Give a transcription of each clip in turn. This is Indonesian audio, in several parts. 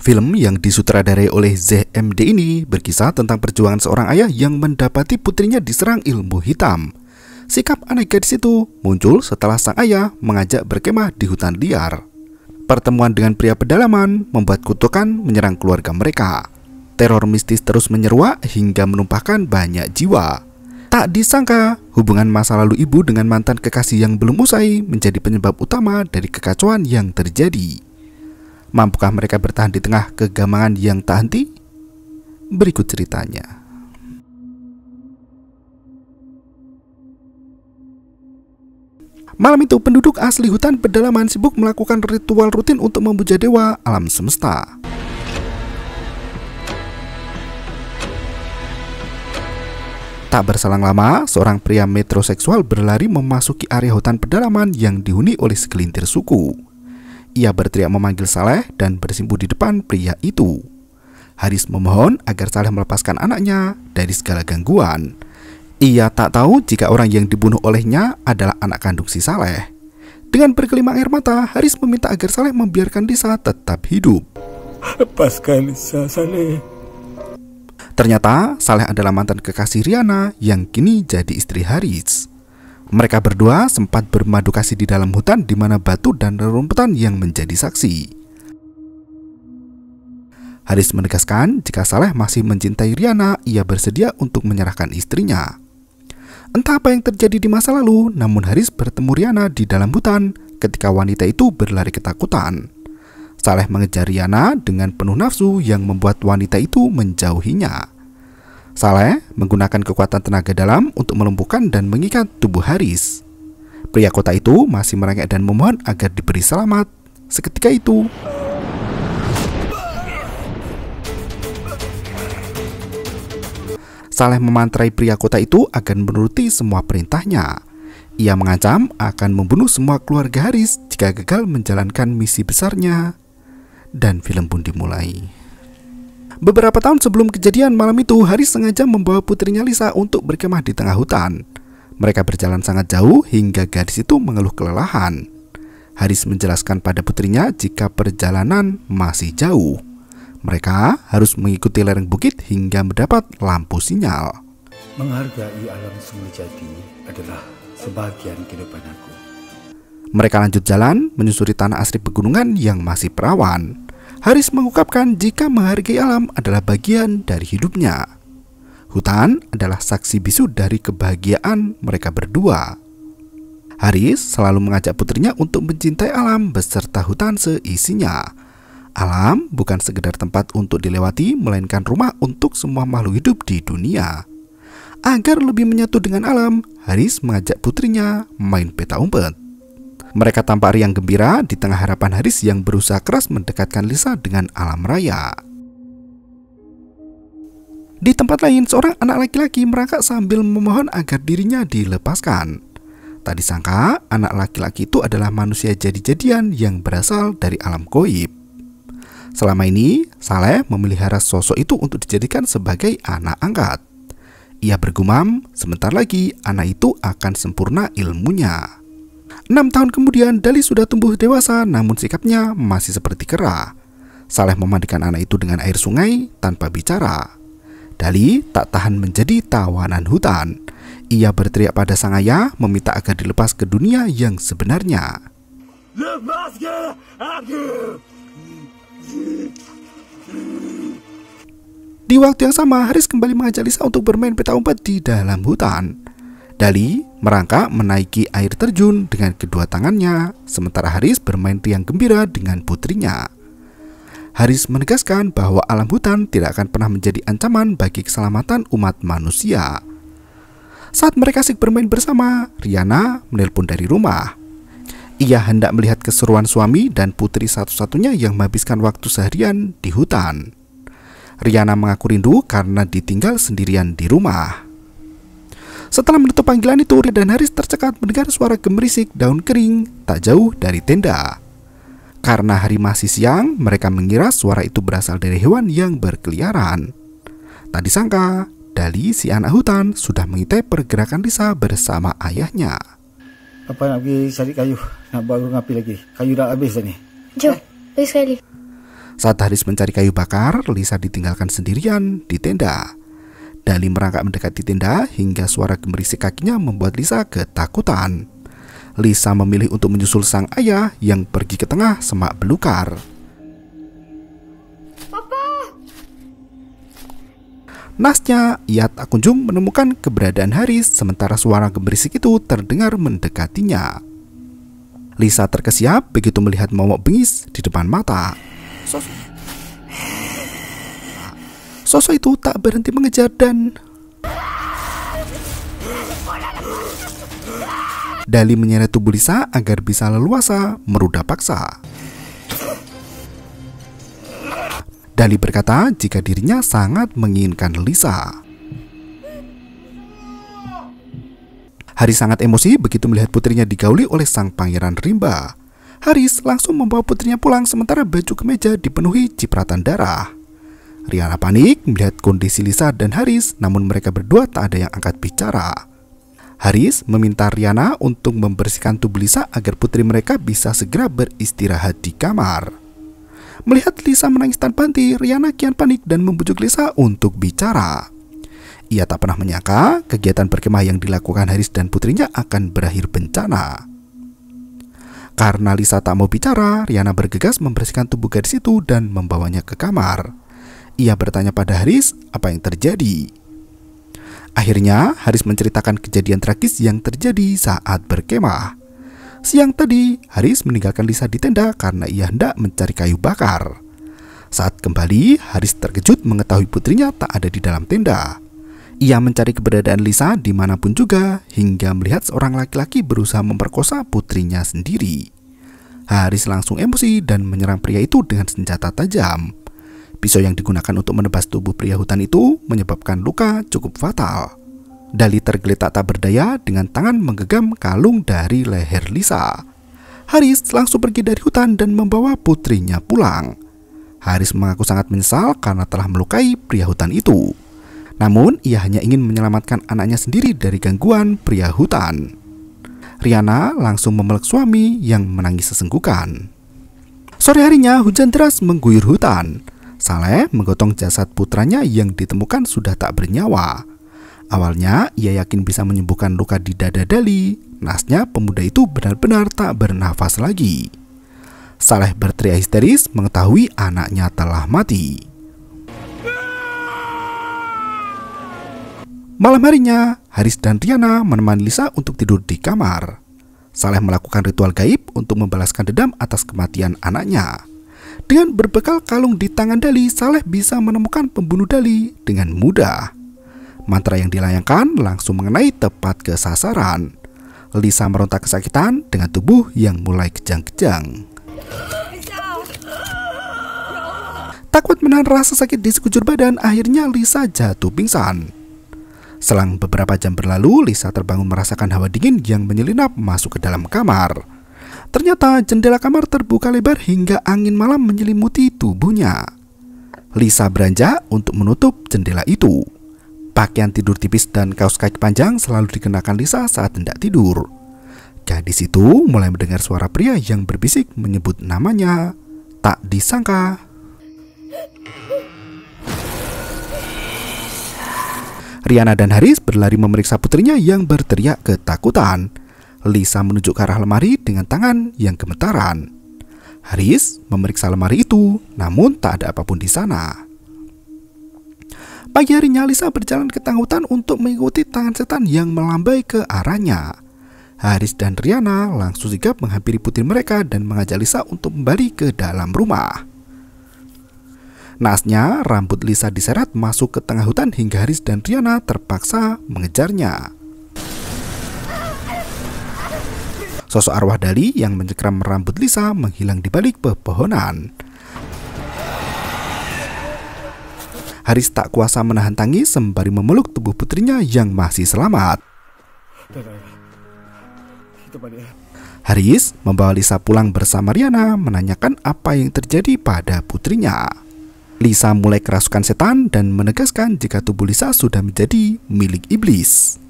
Film yang disutradarai oleh ZMD ini berkisah tentang perjuangan seorang ayah yang mendapati putrinya diserang ilmu hitam. Sikap anak gadis itu muncul setelah sang ayah mengajak berkemah di hutan liar. Pertemuan dengan pria pedalaman membuat kutukan menyerang keluarga mereka. Teror mistis terus menyeruak hingga menumpahkan banyak jiwa. Tak disangka, hubungan masa lalu ibu dengan mantan kekasih yang belum usai menjadi penyebab utama dari kekacauan yang terjadi. Mampukah mereka bertahan di tengah kegamangan yang tak henti? Berikut ceritanya. Malam itu, penduduk asli hutan pedalaman sibuk melakukan ritual rutin untuk memuja dewa alam semesta. Tak berselang lama, seorang pria metroseksual berlari memasuki area hutan pedalaman yang dihuni oleh segelintir suku. Ia berteriak memanggil Saleh dan bersimpuh di depan pria itu. Haris memohon agar Saleh melepaskan anaknya dari segala gangguan. Ia tak tahu jika orang yang dibunuh olehnya adalah anak kandung si Saleh. Dengan berkelimang air mata, Haris meminta agar Saleh membiarkan Lisa tetap hidup. Lepaskan Lisa, Saleh. Ternyata Saleh adalah mantan kekasih Riana yang kini jadi istri Haris. Mereka berdua sempat bermadu kasih di dalam hutan di mana batu dan rerumputan yang menjadi saksi. Haris menegaskan jika Saleh masih mencintai Riana, ia bersedia untuk menyerahkan istrinya. Entah apa yang terjadi di masa lalu, namun Haris bertemu Riana di dalam hutan ketika wanita itu berlari ketakutan. Saleh mengejar Riana dengan penuh nafsu yang membuat wanita itu menjauhinya. Saleh menggunakan kekuatan tenaga dalam untuk melumpuhkan dan mengikat tubuh Haris. Pria kota itu masih merengek dan memohon agar diberi selamat. Seketika itu, Saleh memantrai pria kota itu agar menuruti semua perintahnya. Ia mengancam akan membunuh semua keluarga Haris jika gagal menjalankan misi besarnya. Dan film pun dimulai. Beberapa tahun sebelum kejadian malam itu, Haris sengaja membawa putrinya Lisa untuk berkemah di tengah hutan. Mereka berjalan sangat jauh hingga gadis itu mengeluh kelelahan. Haris menjelaskan pada putrinya jika perjalanan masih jauh. Mereka harus mengikuti lereng bukit hingga mendapat lampu sinyal. Menghargai alam semula jati adalah sebagian kehidupan aku. Mereka lanjut jalan menyusuri tanah asli pegunungan yang masih perawan. Haris mengungkapkan jika menghargai alam adalah bagian dari hidupnya. Hutan adalah saksi bisu dari kebahagiaan mereka berdua. Haris selalu mengajak putrinya untuk mencintai alam beserta hutan seisinya. Alam bukan sekedar tempat untuk dilewati, melainkan rumah untuk semua makhluk hidup di dunia. Agar lebih menyatu dengan alam, Haris mengajak putrinya main peta umpet. Mereka tampak riang gembira di tengah harapan Haris yang berusaha keras mendekatkan Lisa dengan alam raya. Di tempat lain, seorang anak laki-laki merangkak sambil memohon agar dirinya dilepaskan. Tak disangka, anak laki-laki itu adalah manusia jadi-jadian yang berasal dari alam gaib. Selama ini, Saleh memelihara sosok itu untuk dijadikan sebagai anak angkat. Ia bergumam, sebentar lagi anak itu akan sempurna ilmunya. 6 tahun kemudian, Dali sudah tumbuh dewasa, namun sikapnya masih seperti kera. Saleh memandikan anak itu dengan air sungai tanpa bicara. Dali tak tahan menjadi tawanan hutan. Ia berteriak pada sang ayah, meminta agar dilepas ke dunia yang sebenarnya. Lepaskan aku! Di waktu yang sama, Haris kembali mengajak Lisa untuk bermain peta umpet di dalam hutan. Dali merangkak menaiki air terjun dengan kedua tangannya, sementara Haris bermain riang gembira dengan putrinya. Haris menegaskan bahwa alam hutan tidak akan pernah menjadi ancaman bagi keselamatan umat manusia. Saat mereka asik bermain bersama, Riana menelpon dari rumah. Ia hendak melihat keseruan suami dan putri satu-satunya yang menghabiskan waktu seharian di hutan. Riana mengaku rindu karena ditinggal sendirian di rumah. Setelah menutup panggilan itu, Ria dan Haris tercekat mendengar suara gemerisik daun kering tak jauh dari tenda. Karena hari masih siang, mereka mengira suara itu berasal dari hewan yang berkeliaran. Tak disangka, Dali si anak hutan sudah mengintai pergerakan Lisa bersama ayahnya. Apa nak pergi cari kayu? Nak baru ngapi lagi? Kayu dah habis dah ni. Jom, pergi sekali. Saat Haris mencari kayu bakar, Lisa ditinggalkan sendirian di tenda. Dali merangkak mendekati tenda hingga suara gemerisik kakinya membuat Lisa ketakutan. Lisa memilih untuk menyusul sang ayah yang pergi ke tengah semak belukar. Nasnya, ia tak kunjung menemukan keberadaan Haris sementara suara gemerisik itu terdengar mendekatinya. Lisa terkesiap begitu melihat momok bengis di depan mata. Sosok itu tak berhenti mengejar dan Dali menyeret tubuh Lisa agar bisa leluasa merudah paksa. Dali berkata jika dirinya sangat menginginkan Lisa. Haris sangat emosi begitu melihat putrinya digauli oleh sang pangeran rimba. Haris langsung membawa putrinya pulang sementara baju kemeja dipenuhi cipratan darah. Riana panik melihat kondisi Lisa dan Haris, namun mereka berdua tak ada yang angkat bicara. Haris meminta Riana untuk membersihkan tubuh Lisa agar putri mereka bisa segera beristirahat di kamar. Melihat Lisa menangis tanpa henti, Riana kian panik dan membujuk Lisa untuk bicara. Ia tak pernah menyangka kegiatan berkemah yang dilakukan Haris dan putrinya akan berakhir bencana. Karena Lisa tak mau bicara, Riana bergegas membersihkan tubuh gadis itu dan membawanya ke kamar. Ia bertanya pada Haris apa yang terjadi. Akhirnya Haris menceritakan kejadian tragis yang terjadi saat berkemah. Siang tadi, Haris meninggalkan Lisa di tenda karena ia hendak mencari kayu bakar. Saat kembali, Haris terkejut mengetahui putrinya tak ada di dalam tenda. Ia mencari keberadaan Lisa dimanapun juga hingga melihat seorang laki-laki berusaha memperkosa putrinya sendiri. Haris langsung emosi dan menyerang pria itu dengan senjata tajam. Pisau yang digunakan untuk menebas tubuh pria hutan itu menyebabkan luka cukup fatal. Dali tergeletak tak berdaya dengan tangan menggenggam kalung dari leher Lisa. Haris langsung pergi dari hutan dan membawa putrinya pulang. Haris mengaku sangat menyesal karena telah melukai pria hutan itu. Namun ia hanya ingin menyelamatkan anaknya sendiri dari gangguan pria hutan. Riana langsung memeluk suami yang menangis sesenggukan. Sore harinya hujan deras mengguyur hutan. Saleh menggotong jasad putranya yang ditemukan sudah tak bernyawa. Awalnya ia yakin bisa menyembuhkan luka di dada Dali. Nasnya pemuda itu benar-benar tak bernafas lagi. Saleh berteriak histeris mengetahui anaknya telah mati. Malam harinya, Haris dan Riana menemani Lisa untuk tidur di kamar. Saleh melakukan ritual gaib untuk membalaskan dendam atas kematian anaknya. Dengan berbekal kalung di tangan Dali, Saleh bisa menemukan pembunuh Dali dengan mudah. Mantra yang dilayangkan langsung mengenai tepat ke sasaran. Lisa meronta kesakitan dengan tubuh yang mulai kejang-kejang. Takut menahan rasa sakit di sekujur badan, akhirnya Lisa jatuh pingsan. Selang beberapa jam berlalu, Lisa terbangun merasakan hawa dingin yang menyelinap masuk ke dalam kamar. Ternyata jendela kamar terbuka lebar hingga angin malam menyelimuti tubuhnya. Lisa beranjak untuk menutup jendela itu. Pakaian tidur tipis dan kaos kaki panjang selalu dikenakan Lisa saat hendak tidur. Gadis itu mulai mendengar suara pria yang berbisik menyebut namanya. Tak disangka Riana dan Haris berlari memeriksa putrinya yang berteriak ketakutan. Lisa menunjuk ke arah lemari dengan tangan yang gemetaran. Haris memeriksa lemari itu, namun tak ada apapun di sana. Pagi harinya Lisa berjalan ke tengah hutan untuk mengikuti tangan setan yang melambai ke arahnya. Haris dan Riana langsung sigap menghampiri putri mereka dan mengajak Lisa untuk kembali ke dalam rumah. Naasnya, rambut Lisa diseret masuk ke tengah hutan hingga Haris dan Riana terpaksa mengejarnya. Sosok arwah Dali yang mencekram rambut Lisa menghilang di balik pepohonan. Haris tak kuasa menahan tangis sembari memeluk tubuh putrinya yang masih selamat. Haris membawa Lisa pulang bersama Riana menanyakan apa yang terjadi pada putrinya. Lisa mulai kerasukan setan dan menegaskan jika tubuh Lisa sudah menjadi milik iblis.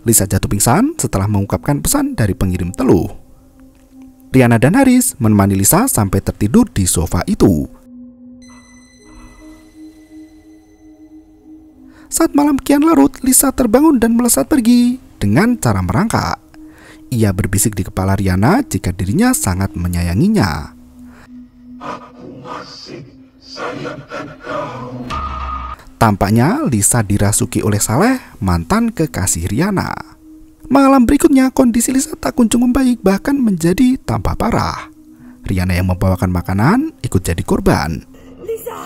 Lisa jatuh pingsan setelah mengungkapkan pesan dari pengirim teluh. Riana dan Haris menemani Lisa sampai tertidur di sofa itu. Saat malam kian larut, Lisa terbangun dan melesat pergi dengan cara merangkak. Ia berbisik di kepala Riana jika dirinya sangat menyayanginya. Aku masih sayangkan kau. Tampaknya Lisa dirasuki oleh Saleh, mantan kekasih Riana. Malam berikutnya kondisi Lisa tak kunjung membaik, bahkan menjadi tambah parah. Riana yang membawakan makanan ikut jadi korban. Lisa.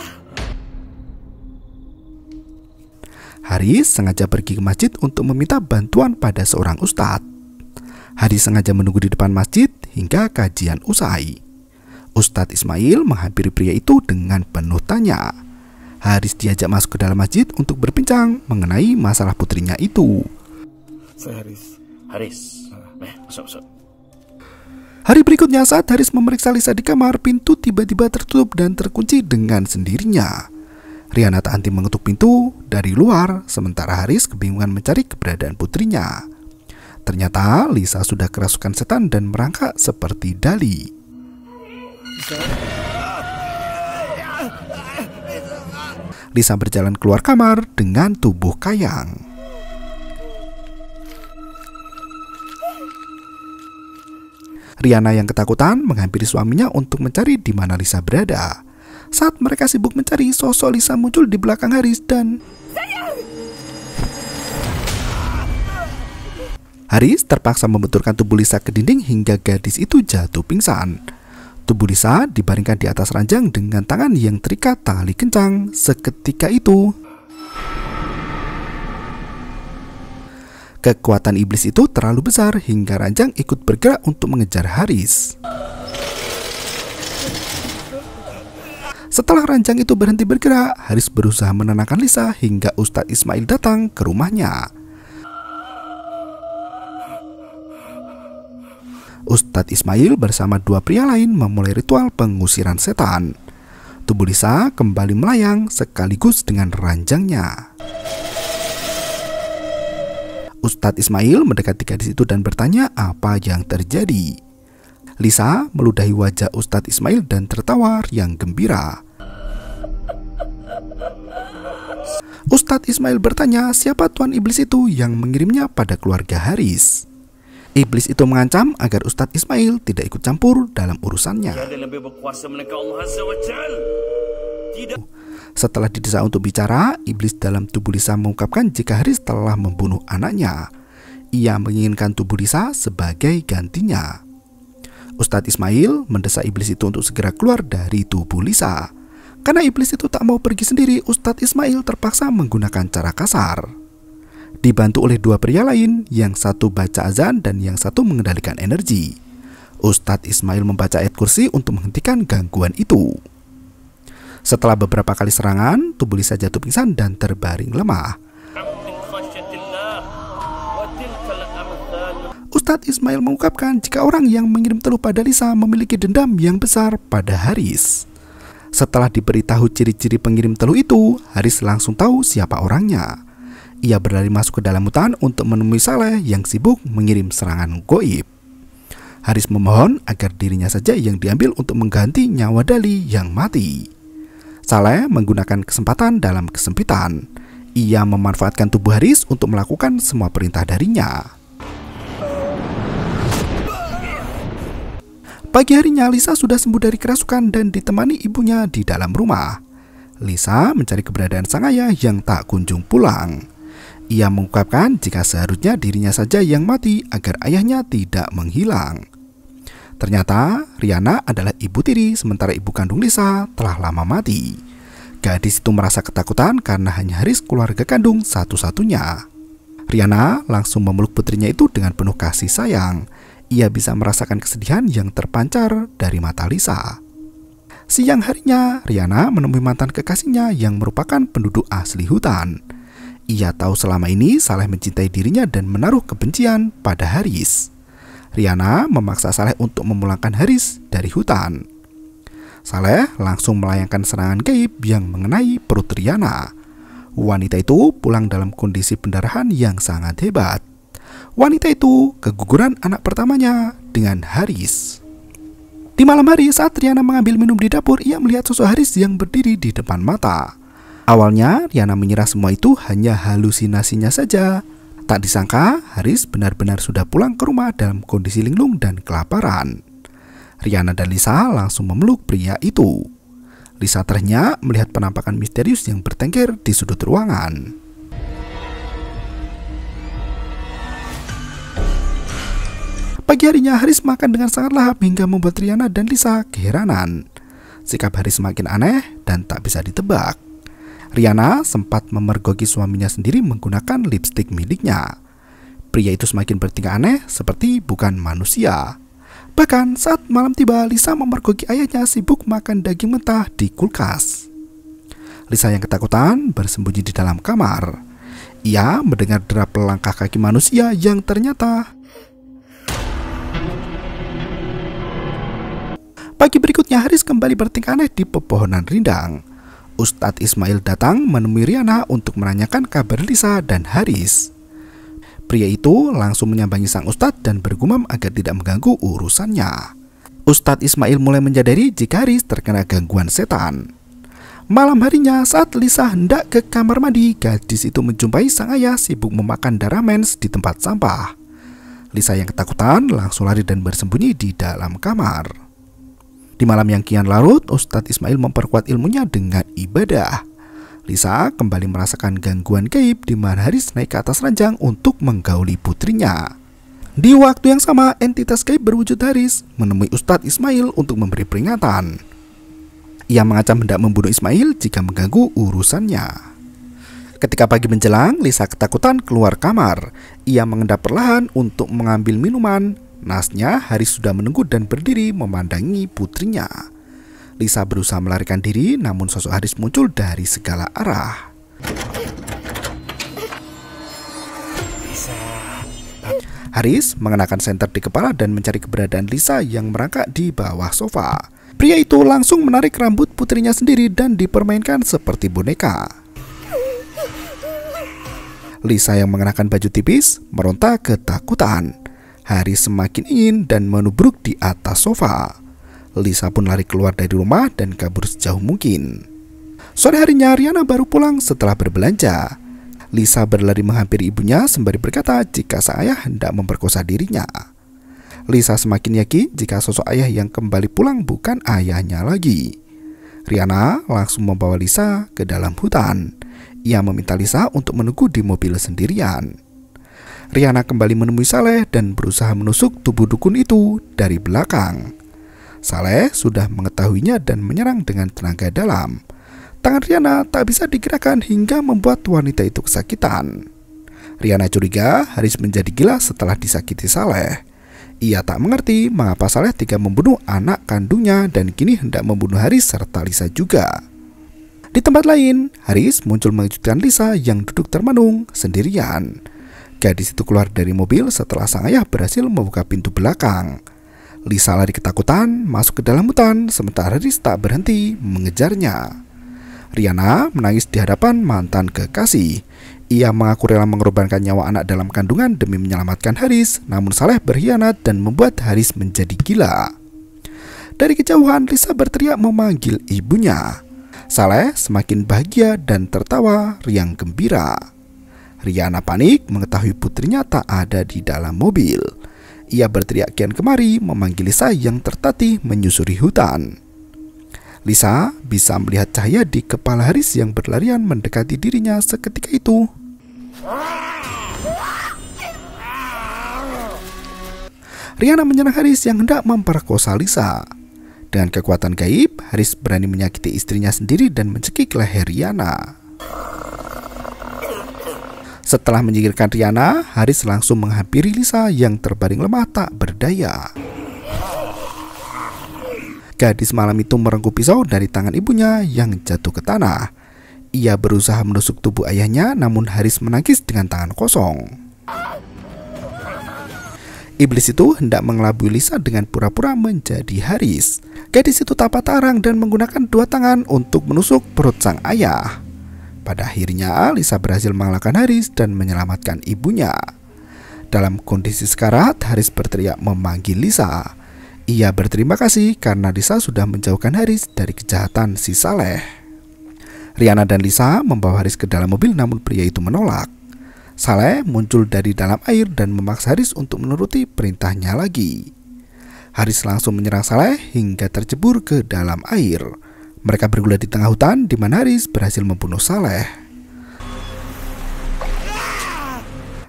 Haris sengaja pergi ke masjid untuk meminta bantuan pada seorang ustadz. Haris sengaja menunggu di depan masjid hingga kajian usai. Ustadz Ismail menghampiri pria itu dengan penuh tanya. Haris diajak masuk ke dalam masjid untuk berbincang mengenai masalah putrinya itu. Saya Haris. Masuk. Hari berikutnya saat Haris memeriksa Lisa di kamar, pintu tiba-tiba tertutup dan terkunci dengan sendirinya. Riana tak henti mengetuk pintu dari luar, sementara Haris kebingungan mencari keberadaan putrinya. Ternyata Lisa sudah kerasukan setan dan merangkak seperti Dali. Lisa berjalan keluar kamar dengan tubuh kayang. Riana yang ketakutan menghampiri suaminya untuk mencari di mana Lisa berada. Saat mereka sibuk mencari, sosok Lisa muncul di belakang Haris dan Haris terpaksa membenturkan tubuh Lisa ke dinding hingga gadis itu jatuh pingsan. Tubuh Lisa dibaringkan di atas ranjang dengan tangan yang terikat tali kencang. Seketika itu, kekuatan iblis itu terlalu besar hingga ranjang ikut bergerak untuk mengejar Haris. Setelah ranjang itu berhenti bergerak, Haris berusaha menenangkan Lisa hingga Ustadz Ismail datang ke rumahnya. Ustadz Ismail bersama dua pria lain memulai ritual pengusiran setan. Tubuh Lisa kembali melayang sekaligus dengan ranjangnya. Ustadz Ismail mendekati gadis itu dan bertanya apa yang terjadi. Lisa meludahi wajah Ustadz Ismail dan tertawa riang gembira. Ustadz Ismail bertanya siapa tuan iblis itu yang mengirimnya pada keluarga Haris. Iblis itu mengancam agar Ustadz Ismail tidak ikut campur dalam urusannya. Setelah didesak untuk bicara, iblis dalam tubuh Lisa mengungkapkan jika Haris telah membunuh anaknya. Ia menginginkan tubuh Lisa sebagai gantinya. Ustadz Ismail mendesak iblis itu untuk segera keluar dari tubuh Lisa. Karena iblis itu tak mau pergi sendiri, Ustadz Ismail terpaksa menggunakan cara kasar. Dibantu oleh dua pria lain, yang satu baca azan dan yang satu mengendalikan energi. Ustadz Ismail membaca ayat kursi untuk menghentikan gangguan itu. Setelah beberapa kali serangan, tubuh Lisa jatuh pingsan dan terbaring lemah. Ustadz Ismail mengungkapkan jika orang yang mengirim teluh pada Lisa memiliki dendam yang besar pada Haris. Setelah diberitahu ciri-ciri pengirim teluh itu, Haris langsung tahu siapa orangnya. Ia berlari masuk ke dalam hutan untuk menemui Saleh yang sibuk mengirim serangan goib. Haris memohon agar dirinya saja yang diambil untuk mengganti nyawa Dali yang mati. Saleh menggunakan kesempatan dalam kesempitan. Ia memanfaatkan tubuh Haris untuk melakukan semua perintah darinya. Pagi harinya Lisa sudah sembuh dari kerasukan dan ditemani ibunya di dalam rumah. Lisa mencari keberadaan sang ayah yang tak kunjung pulang. Ia mengungkapkan jika seharusnya dirinya saja yang mati agar ayahnya tidak menghilang. Ternyata Riana adalah ibu tiri sementara ibu kandung Lisa telah lama mati. Gadis itu merasa ketakutan karena hanya Haris keluarga kandung satu-satunya. Riana langsung memeluk putrinya itu dengan penuh kasih sayang. Ia bisa merasakan kesedihan yang terpancar dari mata Lisa. Siang harinya, Riana menemui mantan kekasihnya yang merupakan penduduk asli hutan. Ia tahu selama ini Saleh mencintai dirinya dan menaruh kebencian pada Haris. Riana memaksa Saleh untuk memulangkan Haris dari hutan. Saleh langsung melayangkan serangan gaib yang mengenai perut Riana. Wanita itu pulang dalam kondisi pendarahan yang sangat hebat. Wanita itu keguguran anak pertamanya dengan Haris. Di malam hari saat Riana mengambil minum di dapur, ia melihat sosok Haris yang berdiri di depan mata. Awalnya Riana mengira semua itu hanya halusinasinya saja. Tak disangka Haris benar-benar sudah pulang ke rumah dalam kondisi linglung dan kelaparan. Riana dan Lisa langsung memeluk pria itu. Lisa terhenyak melihat penampakan misterius yang bertengger di sudut ruangan. Pagi harinya Haris makan dengan sangat lahap hingga membuat Riana dan Lisa keheranan. Sikap Haris semakin aneh dan tak bisa ditebak. Riana sempat memergoki suaminya sendiri menggunakan lipstik miliknya. Pria itu semakin bertingkah aneh seperti bukan manusia. Bahkan saat malam tiba, Lisa memergoki ayahnya sibuk makan daging mentah di kulkas. Lisa yang ketakutan bersembunyi di dalam kamar. Ia mendengar derap langkah kaki manusia yang ternyata... Pagi berikutnya Haris kembali bertingkah aneh di pepohonan rindang. Ustadz Ismail datang menemui Riana untuk menanyakan kabar Lisa dan Haris. Pria itu langsung menyambangi sang ustadz dan bergumam agar tidak mengganggu urusannya. Ustadz Ismail mulai menyadari jika Haris terkena gangguan setan. Malam harinya saat Lisa hendak ke kamar mandi, gadis itu menjumpai sang ayah sibuk memakan darah mens di tempat sampah. Lisa yang ketakutan langsung lari dan bersembunyi di dalam kamar. Di malam yang kian larut, Ustadz Ismail memperkuat ilmunya dengan ibadah. Lisa kembali merasakan gangguan gaib di mana Haris naik ke atas ranjang untuk menggauli putrinya. Di waktu yang sama, entitas gaib berwujud Haris menemui Ustadz Ismail untuk memberi peringatan. Ia mengancam hendak membunuh Ismail jika mengganggu urusannya. Ketika pagi menjelang, Lisa ketakutan keluar kamar. Ia mengendap perlahan untuk mengambil minuman. Nasnya Haris sudah menunggu dan berdiri memandangi putrinya. Lisa berusaha melarikan diri, namun sosok Haris muncul dari segala arah. Haris mengenakan senter di kepala dan mencari keberadaan Lisa yang merangkak di bawah sofa. Pria itu langsung menarik rambut putrinya sendiri dan dipermainkan seperti boneka. Lisa yang mengenakan baju tipis meronta ketakutan. Haris semakin ingin dan menubruk di atas sofa. Lisa pun lari keluar dari rumah dan kabur sejauh mungkin. Sore harinya Riana baru pulang setelah berbelanja. Lisa berlari menghampiri ibunya sembari berkata jika sang ayah hendak memperkosa dirinya. Lisa semakin yakin jika sosok ayah yang kembali pulang bukan ayahnya lagi. Riana langsung membawa Lisa ke dalam hutan. Ia meminta Lisa untuk menunggu di mobil sendirian. Riana kembali menemui Saleh dan berusaha menusuk tubuh dukun itu dari belakang. Saleh sudah mengetahuinya dan menyerang dengan tenaga dalam. Tangan Riana tak bisa digerakkan hingga membuat wanita itu kesakitan. Riana curiga Haris menjadi gila setelah disakiti Saleh. Ia tak mengerti mengapa Saleh tega membunuh anak kandungnya dan kini hendak membunuh Haris serta Lisa juga. Di tempat lain, Haris muncul mengejutkan Lisa yang duduk termenung sendirian. Gadis itu keluar dari mobil setelah sang ayah berhasil membuka pintu belakang. Lisa lari ketakutan masuk ke dalam hutan sementara Haris tak berhenti mengejarnya. Riana menangis di hadapan mantan kekasih. Ia mengaku rela mengorbankan nyawa anak dalam kandungan demi menyelamatkan Haris, namun Saleh berkhianat dan membuat Haris menjadi gila. Dari kejauhan Lisa berteriak memanggil ibunya. Saleh semakin bahagia dan tertawa riang gembira. Riana panik mengetahui putrinya tak ada di dalam mobil. Ia berteriak kian kemari memanggil Lisa yang tertatih menyusuri hutan. Lisa bisa melihat cahaya di kepala Haris yang berlarian mendekati dirinya seketika itu. Riana menyerang Haris yang hendak memperkosa Lisa. Dengan kekuatan gaib, Haris berani menyakiti istrinya sendiri dan mencekik leher Riana. Setelah menyingkirkan Riana, Haris langsung menghampiri Lisa yang terbaring lemah tak berdaya. Gadis malam itu merengkuh pisau dari tangan ibunya yang jatuh ke tanah. Ia berusaha menusuk tubuh ayahnya, namun Haris menangkis dengan tangan kosong. Iblis itu hendak mengelabui Lisa dengan pura-pura menjadi Haris. Gadis itu tak patah arang dan menggunakan dua tangan untuk menusuk perut sang ayah. Pada akhirnya, Lisa berhasil mengalahkan Haris dan menyelamatkan ibunya. Dalam kondisi sekarat, Haris berteriak memanggil Lisa. Ia berterima kasih karena Lisa sudah menjauhkan Haris dari kejahatan si Saleh. Riana dan Lisa membawa Haris ke dalam mobil, namun pria itu menolak. Saleh muncul dari dalam air dan memaksa Haris untuk menuruti perintahnya lagi. Haris langsung menyerang Saleh hingga tercebur ke dalam air. Mereka bergulat di tengah hutan di mana Haris berhasil membunuh Saleh.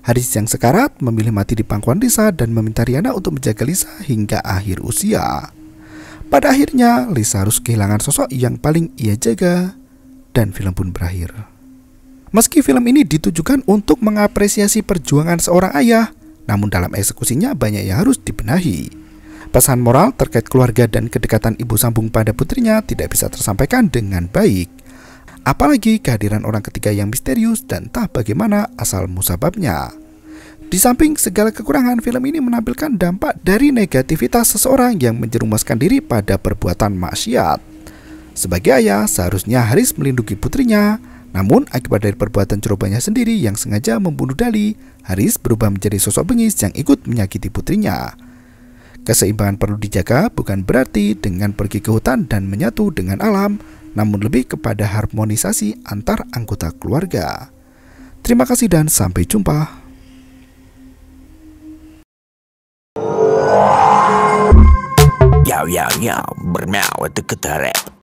Haris yang sekarat memilih mati di pangkuan Lisa dan meminta Riana untuk menjaga Lisa hingga akhir usia. Pada akhirnya, Lisa harus kehilangan sosok yang paling ia jaga dan film pun berakhir. Meski film ini ditujukan untuk mengapresiasi perjuangan seorang ayah, namun dalam eksekusinya banyak yang harus dibenahi. Pesan moral terkait keluarga dan kedekatan ibu sambung pada putrinya tidak bisa tersampaikan dengan baik. Apalagi kehadiran orang ketiga yang misterius dan entah bagaimana asal musababnya. Di samping segala kekurangan, film ini menampilkan dampak dari negativitas seseorang yang menjerumuskan diri pada perbuatan maksiat. Sebagai ayah, seharusnya Haris melindungi putrinya. Namun akibat dari perbuatan cerobohnya sendiri yang sengaja membunuh Dali, Haris berubah menjadi sosok bengis yang ikut menyakiti putrinya. Keseimbangan perlu dijaga bukan berarti dengan pergi ke hutan dan menyatu dengan alam, namun lebih kepada harmonisasi antar anggota keluarga. Terima kasih dan sampai jumpa. Yo, bermau itu ketarik.